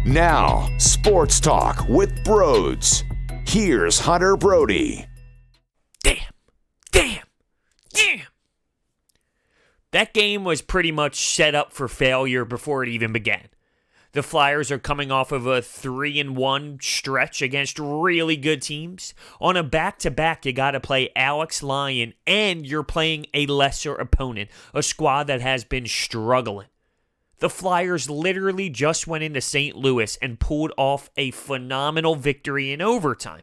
Now, Sports Talk with Broads. Here's Hunter Brody. Damn. That game was pretty much set up for failure before it even began. The Flyers are coming off of a 3-1 stretch against really good teams. On a back-to-back, you got to play Alex Lyon, and you're playing a lesser opponent, a squad that has been struggling. The Flyers literally just went into St. Louis and pulled off a phenomenal victory in overtime.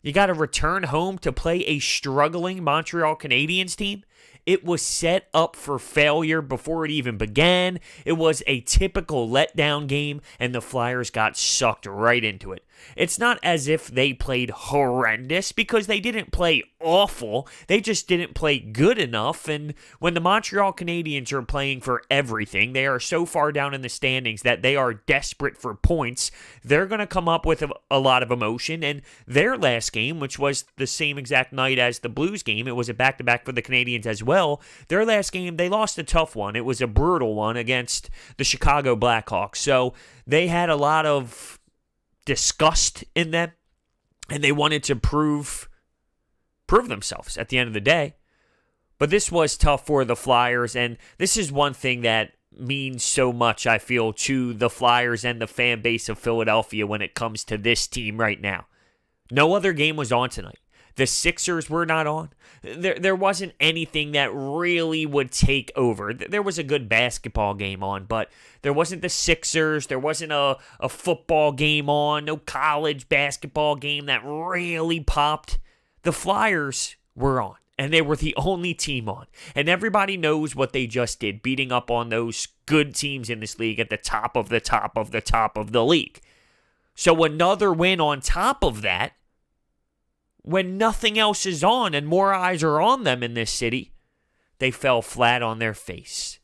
You got to return home to play a struggling Montreal Canadiens team? It was set up for failure before it even began. It was a typical letdown game, and the Flyers got sucked right into it. It's not as if they played horrendous, because they didn't play awful. They just didn't play good enough, and when the Montreal Canadiens are playing for everything, they are so far down in the standings that they are desperate for points. They're going to come up with a lot of emotion, and their last game, which was the same exact night as the Blues game, it was a back-to-back for the Canadiens as well. Their last game, they lost a tough one. It was a brutal one against the Chicago Blackhawks, so they had a lot of disgust in them, and they wanted to prove themselves at the end of the day. But this was tough for the Flyers, and this is one thing that means so much, I feel, to the Flyers and the fan base of Philadelphia when it comes to this team right now. No other game was on tonight. The Sixers were not on. There wasn't anything that really would take over. There was a good basketball game on, but there wasn't the Sixers. There wasn't a football game on. No college basketball game that really popped. The Flyers were on, and they were the only team on. And everybody knows what they just did, beating up on those good teams in this league at the top of the top of the top of the league. So another win on top of that, when nothing else is on and more eyes are on them in this city, they fell flat on their face.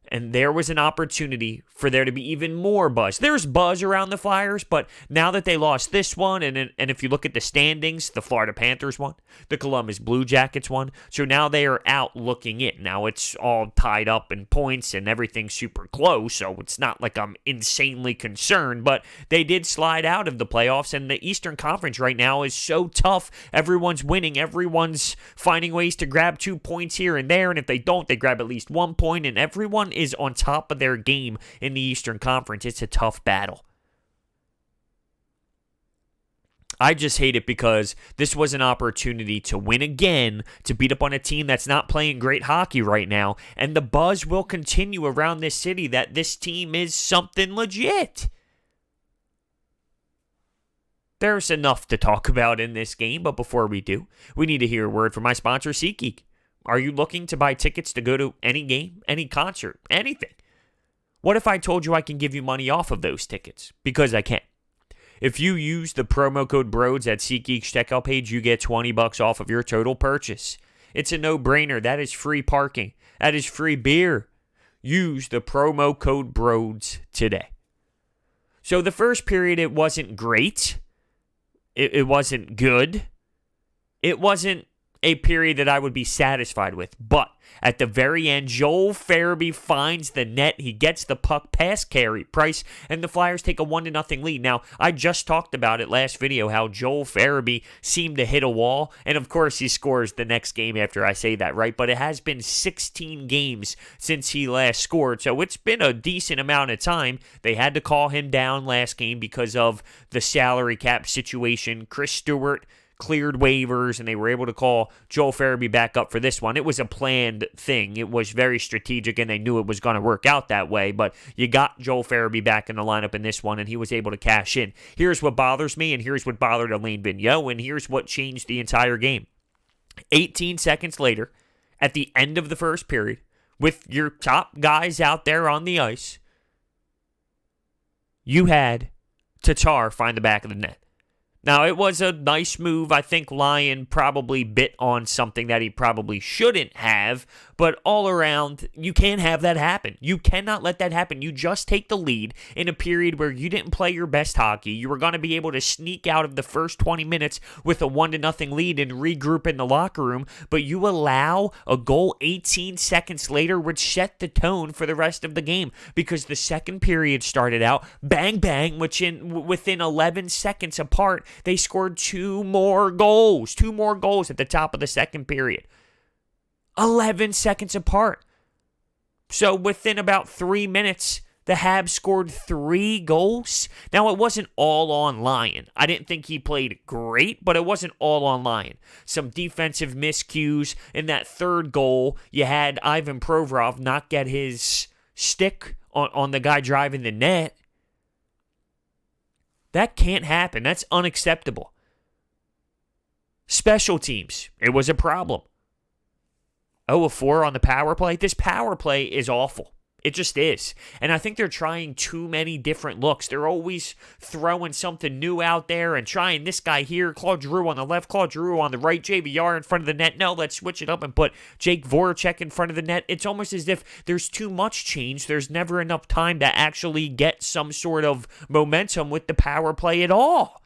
And there was an opportunity for there to be even more buzz. There's buzz around the Flyers, but now that they lost this one, and if you look at the standings, the Florida Panthers won, the Columbus Blue Jackets won, so now they are out looking in. Now it's all tied up in points and everything's super close, so it's not like I'm insanely concerned, but they did slide out of the playoffs, and the Eastern Conference right now is so tough. Everyone's winning. Everyone's finding ways to grab 2 points here and there, and if they don't, they grab at least 1 point, and everyone is on top of their game in the Eastern Conference. It's a tough battle. I just hate it because this was an opportunity to win again, to beat up on a team that's not playing great hockey right now, and the buzz will continue around this city that this team is something legit. There's enough to talk about in this game, but before we do, we need to hear a word from my sponsor, SeatGeek. Are you looking to buy tickets to go to any game, any concert, anything? What if I told you I can give you money off of those tickets? Because I can. If you use the promo code BROADS at SeatGeek's checkout page, you get $20 off of your total purchase. It's a no-brainer. That is free parking. That is free beer. Use the promo code BROADS today. So the first period, it wasn't great. It wasn't good. It wasn't a period that I would be satisfied with. But at the very end, Joel Farabee finds the net. He gets the puck past Carey Price, and the Flyers take a 1-0 lead. Now, I just talked about it last video, how Joel Farabee seemed to hit a wall, and of course he scores the next game after I say that, right? But it has been 16 games since he last scored, so it's been a decent amount of time. They had to call him down last game because of the salary cap situation. Chris Stewart cleared waivers, and they were able to call Joel Farabee back up for this one. It was a planned thing. It was very strategic, and they knew it was going to work out that way, but you got Joel Farabee back in the lineup in this one, and he was able to cash in. Here's what bothers me, and here's what bothered Alain Vigneault, and here's what changed the entire game. 18 seconds later, at the end of the first period, with your top guys out there on the ice, you had Tatar find the back of the net. Now, it was a nice move. I think Lyon probably bit on something that he probably shouldn't have, but all around, you can't have that happen. You cannot let that happen. You just take the lead in a period where you didn't play your best hockey. You were going to be able to sneak out of the first 20 minutes with a 1-0 lead and regroup in the locker room, but you allow a goal 18 seconds later, which set the tone for the rest of the game, because the second period started out bang, bang, which within 11 seconds apart, they scored two more goals at the top of the second period. 11 seconds apart. So within about 3 minutes, the Habs scored 3 goals. Now, it wasn't all on Lyon. I didn't think he played great, but it wasn't all on Lyon. Some defensive miscues. In that third goal, you had Ivan Provorov not get his stick on the guy driving the net. That can't happen. That's unacceptable. Special teams. It was a problem. 0-4 on the power play. This power play is awful. It just is. And I think they're trying too many different looks. They're always throwing something new out there and trying this guy here, Claude Giroux on the left, Claude Giroux on the right, JVR in front of the net. No, let's switch it up and put Jake Voracek in front of the net. It's almost as if there's too much change. There's never enough time to actually get some sort of momentum with the power play at all.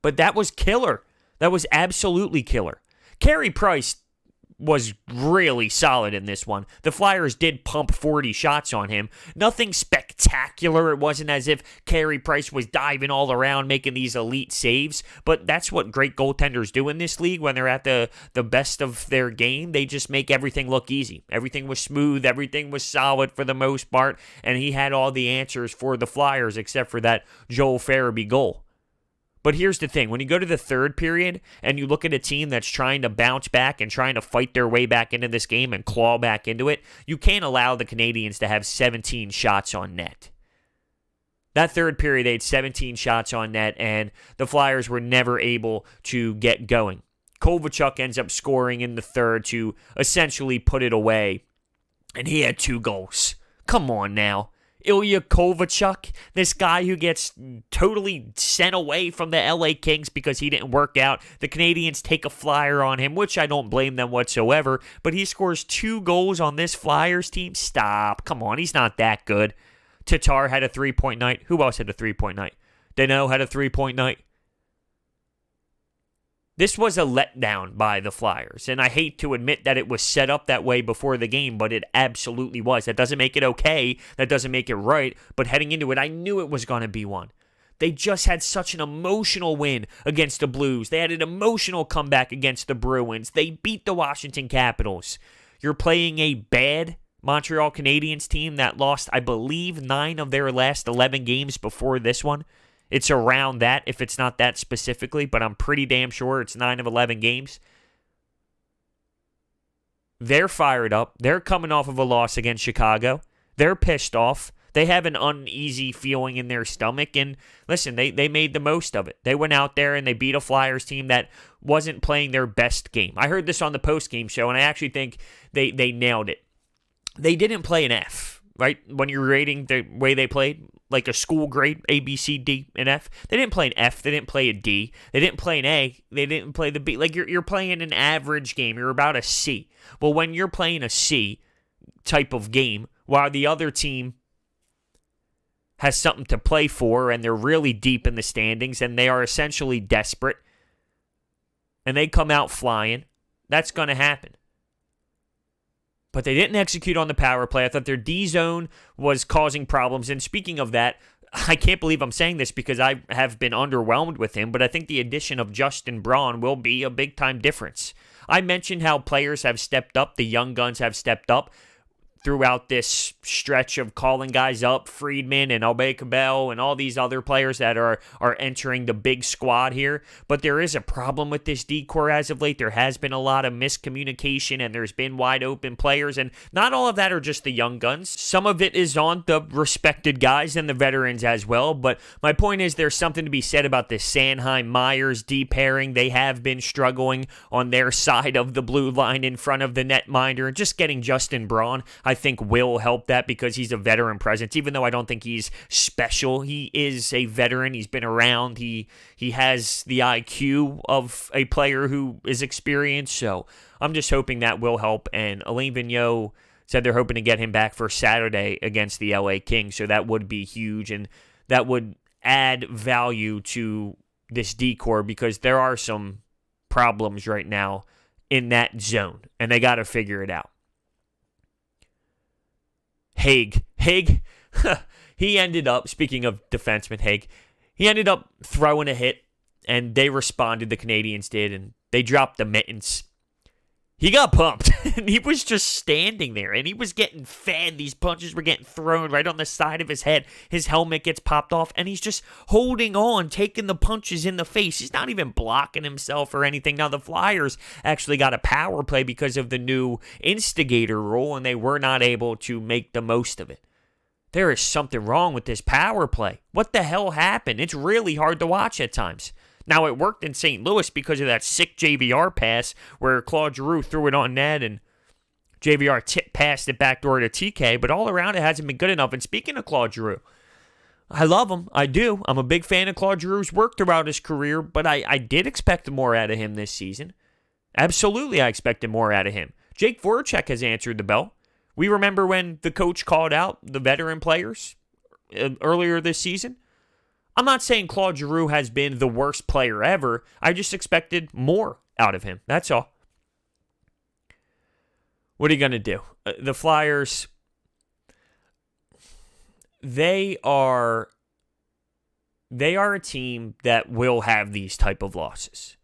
But that was killer. That was absolutely killer. Carey Price was really solid in this one. The Flyers did pump 40 shots on him. Nothing spectacular. It wasn't as if Carey Price was diving all around making these elite saves, but that's what great goaltenders do in this league when they're at the best of their game. They just make everything look easy. Everything was smooth. Everything was solid for the most part, and he had all the answers for the Flyers except for that Joel Farabee goal. But here's the thing. When you go to the third period and you look at a team that's trying to bounce back and trying to fight their way back into this game and claw back into it, you can't allow the Canadiens to have 17 shots on net. That third period, they had 17 shots on net, and the Flyers were never able to get going. Kolvachuk ends up scoring in the third to essentially put it away, and he had 2 goals. Come on now. Ilya Kovalchuk, this guy who gets totally sent away from the LA Kings because he didn't work out. The Canadiens take a flyer on him, which I don't blame them whatsoever, but he scores 2 goals on this Flyers team? Stop. Come on, he's not that good. Tatar had a 3-point night. Who else had a 3-point night? Danault had a 3-point night. This was a letdown by the Flyers, and I hate to admit that it was set up that way before the game, but it absolutely was. That doesn't make it okay. That doesn't make it right, but heading into it, I knew it was going to be one. They just had such an emotional win against the Blues. They had an emotional comeback against the Bruins. They beat the Washington Capitals. You're playing a bad Montreal Canadiens team that lost, I believe, 9 of their last 11 games before this one. It's around that, if it's not that specifically, but I'm pretty damn sure it's 9 of 11 games. They're fired up. They're coming off of a loss against Chicago. They're pissed off. They have an uneasy feeling in their stomach, and listen, they made the most of it. They went out there and they beat a Flyers team that wasn't playing their best game. I heard this on the post-game show, and I actually think they nailed it. They didn't play an F, right? When you're rating the way they played, like a school grade, A, B, C, D, and F. They didn't play an F. They didn't play a D. They didn't play an A. They didn't play the B. Like, you're playing an average game. You're about a C. Well, when you're playing a C type of game, while the other team has something to play for, and they're really deep in the standings, and they are essentially desperate, and they come out flying, that's going to happen. But they didn't execute on the power play. I thought their D zone was causing problems. And speaking of that, I can't believe I'm saying this because I have been underwhelmed with him, but I think the addition of Justin Braun will be a big-time difference. I mentioned how players have stepped up, the young guns have stepped up throughout this stretch of calling guys up, Friedman and aube-kubel and all these other players that are entering the big squad here. But there is a problem with this D-core as of late. There has been a lot of miscommunication, and there's been wide-open players, and not all of that are just the young guns. Some of it is on the respected guys and the veterans as well, but my point is there's something to be said about this Sanheim-Myers D pairing. They have been struggling on their side of the blue line in front of the netminder, and just getting Justin Braun, I think will help that because he's a veteran presence. Even though I don't think he's special, he is a veteran. He's been around. He has the IQ of a player who is experienced. So I'm just hoping that will help. And Alain Vigneault said they're hoping to get him back for Saturday against the LA Kings. So that would be huge, and that would add value to this decor because there are some problems right now in that zone, and they got to figure it out. Haig, he ended up, speaking of defenseman Haig, he ended up throwing a hit, and they responded, the Canadiens did, and they dropped the mittens. He got pumped, and he was just standing there, and he was getting fed. These punches were getting thrown right on the side of his head. His helmet gets popped off, and he's just holding on, taking the punches in the face. He's not even blocking himself or anything. Now, the Flyers actually got a power play because of the new instigator rule, and they were not able to make the most of it. There is something wrong with this power play. What the hell happened? It's really hard to watch at times. Now, it worked in St. Louis because of that sick JVR pass where Claude Giroux threw it on net and JVR passed it backdoor to TK, but all around it hasn't been good enough. And speaking of Claude Giroux, I love him. I do. I'm a big fan of Claude Giroux's work throughout his career, but I did expect more out of him this season. Absolutely, I expected more out of him. Jake Voracek has answered the bell. We remember when the coach called out the veteran players earlier this season. I'm not saying Claude Giroux has been the worst player ever. I just expected more out of him. That's all. What are you going to do? The Flyers, they are a team that will have these type of losses.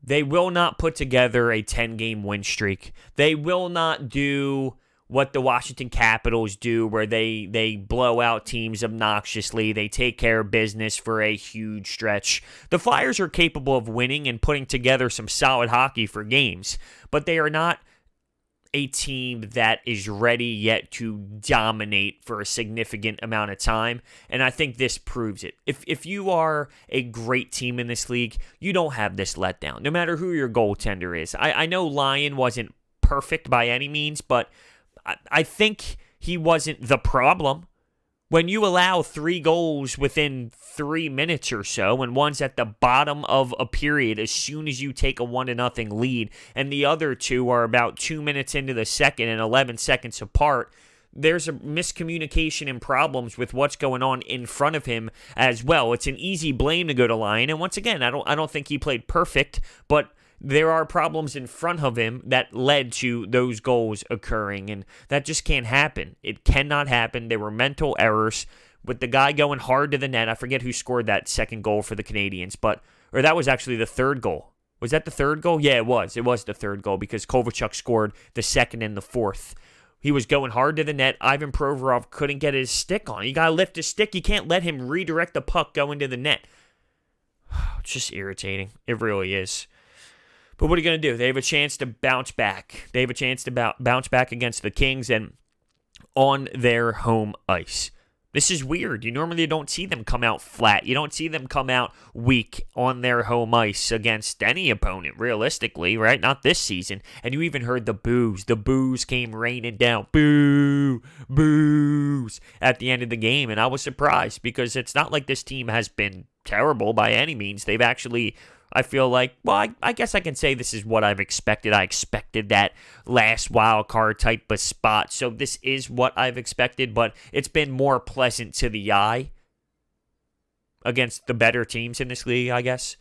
They will not put together a 10-game win streak. They will not do what the Washington Capitals do, where they blow out teams obnoxiously. They take care of business for a huge stretch. The Flyers are capable of winning and putting together some solid hockey for games, but they are not a team that is ready yet to dominate for a significant amount of time, and I think this proves it. If you are a great team in this league, you don't have this letdown, no matter who your goaltender is. I know Lyon wasn't perfect by any means, but I think he wasn't the problem. When you allow 3 goals within 3 minutes or so, and one's at the bottom of a period as soon as you take a 1-0 lead, and the other 2 are about 2 minutes into the second and 11 seconds apart, there's a miscommunication and problems with what's going on in front of him as well. It's an easy blame to go to Lyon, and once again, I don't think he played perfect, but there are problems in front of him that led to those goals occurring, and that just can't happen. It cannot happen. There were mental errors with the guy going hard to the net. I forget who scored that second goal for the Canadiens, or that was actually the third goal. Was that the third goal? Yeah, it was. It was the third goal because Kolvachuk scored the second and the fourth. He was going hard to the net. Ivan Provorov couldn't get his stick on. You got to lift his stick. You can't let him redirect the puck going to the net. It's just irritating. It really is. But what are you going to do? They have a chance to bounce back. They have a chance to bounce back against the Kings and on their home ice. This is weird. You normally don't see them come out flat. You don't see them come out weak on their home ice against any opponent, realistically, right? Not this season. And you even heard the boos. The boos came raining down. Boo! Boos! At the end of the game. And I was surprised because it's not like this team has been terrible by any means. They've actually, I feel like, well, I guess I can say this is what I've expected. I expected that last wild card type of spot. So this is what I've expected, but it's been more pleasant to the eye against the better teams in this league, I guess.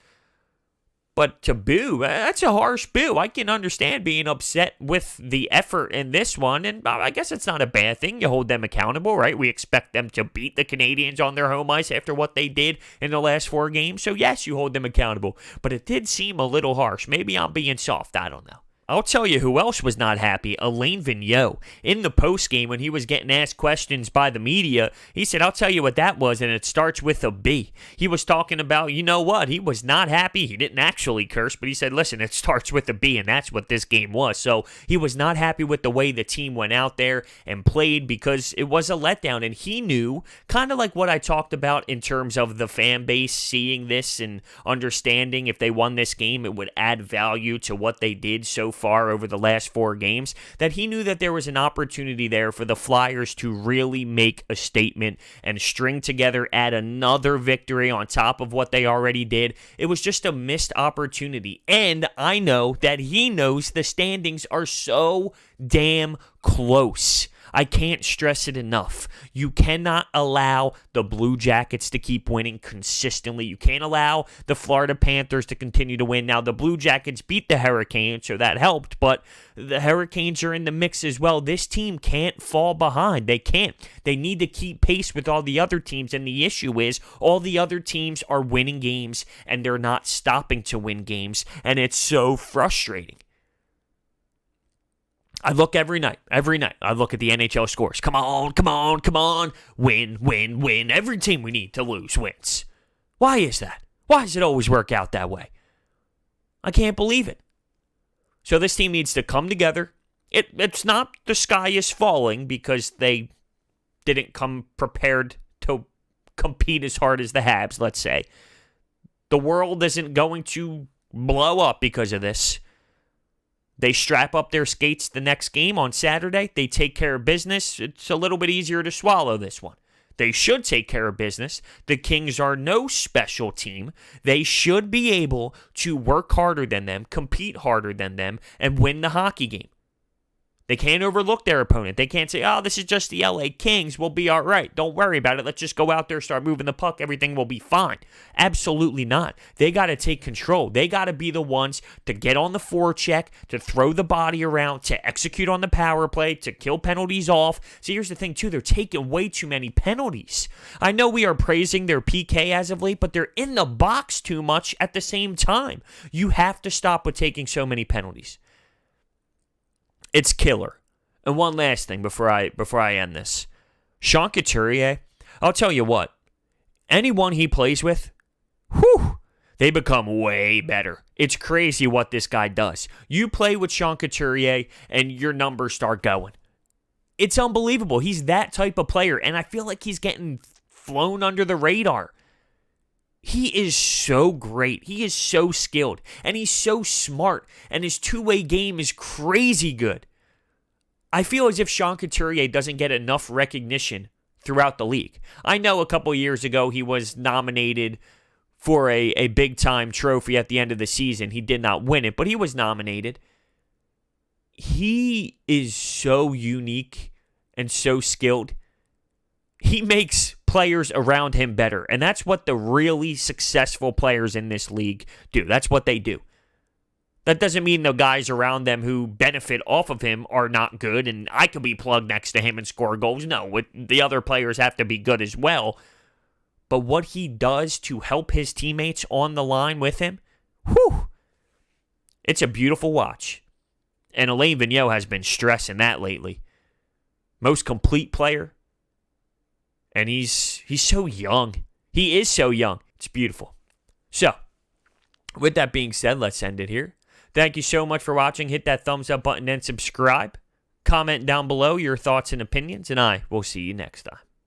But to boo, that's a harsh boo. I can understand being upset with the effort in this one, and I guess it's not a bad thing. You hold them accountable, right? We expect them to beat the Canadiens on their home ice after what they did in the last 4 games. So yes, you hold them accountable. But it did seem a little harsh. Maybe I'm being soft. I don't know. I'll tell you who else was not happy. Alain Vigneault. In the postgame, when he was getting asked questions by the media, he said, I'll tell you what that was, and it starts with a B. He was talking about, you know what, he was not happy. He didn't actually curse, but he said, listen, it starts with a B, and that's what this game was. So he was not happy with the way the team went out there and played because it was a letdown, and he knew, kind of like what I talked about in terms of the fan base seeing this and understanding if they won this game, it would add value to what they did so far over the last 4 games, that he knew that there was an opportunity there for the Flyers to really make a statement and string together, add another victory on top of what they already did. It was just a missed opportunity. And I know that he knows the standings are so damn close. I can't stress it enough. You cannot allow the Blue Jackets to keep winning consistently. You can't allow the Florida Panthers to continue to win. Now, the Blue Jackets beat the Hurricanes, so that helped, but the Hurricanes are in the mix as well. This team can't fall behind. They can't. They need to keep pace with all the other teams, and the issue is all the other teams are winning games, and they're not stopping to win games, and it's so frustrating. I look every night. I look at the NHL scores. Come on. Win. Every team we need to lose wins. Why is that? Why does it always work out that way? I can't believe it. So this team needs to come together. It's not the sky is falling because they didn't come prepared to compete as hard as the Habs, let's say. The world isn't going to blow up because of this. They strap up their skates the next game on Saturday. They take care of business. It's a little bit easier to swallow this one. They should take care of business. The Kings are no special team. They should be able to work harder than them, compete harder than them, and win the hockey game. They can't overlook their opponent. They can't say, oh, this is just the LA Kings. We'll be all right. Don't worry about it. Let's just go out there, start moving the puck. Everything will be fine. Absolutely not. They got to take control. They got to be the ones to get on the forecheck, to throw the body around, to execute on the power play, to kill penalties off. See, here's the thing, too. They're taking way too many penalties. I know we are praising their PK as of late, but they're in the box too much at the same time. You have to stop with taking so many penalties. It's killer. And one last thing before I end this. Sean Couturier, I'll tell you what. Anyone he plays with, they become way better. It's crazy what this guy does. You play with Sean Couturier and your numbers start going. It's unbelievable. He's that type of player, and I feel like he's getting flown under the radar. He is so great. He is so skilled. And he's so smart. And his two-way game is crazy good. I feel as if Sean Couturier doesn't get enough recognition throughout the league. I know a couple years ago he was nominated for a big-time trophy at the end of the season. He did not win it, but he was nominated. He is so unique and so skilled. He makes players around him better. And that's what the really successful players in this league do. That's what they do. That doesn't mean the guys around them who benefit off of him are not good and I could be plugged next to him and score goals. No, the other players have to be good as well. But what he does to help his teammates on the line with him, it's a beautiful watch. And Alain Vigneault has been stressing that lately. Most complete player. And he's so young. He is so young. It's beautiful. So, with that being said, let's end it here. Thank you so much for watching. Hit that thumbs up button and subscribe. Comment down below your thoughts and opinions, and I will see you next time.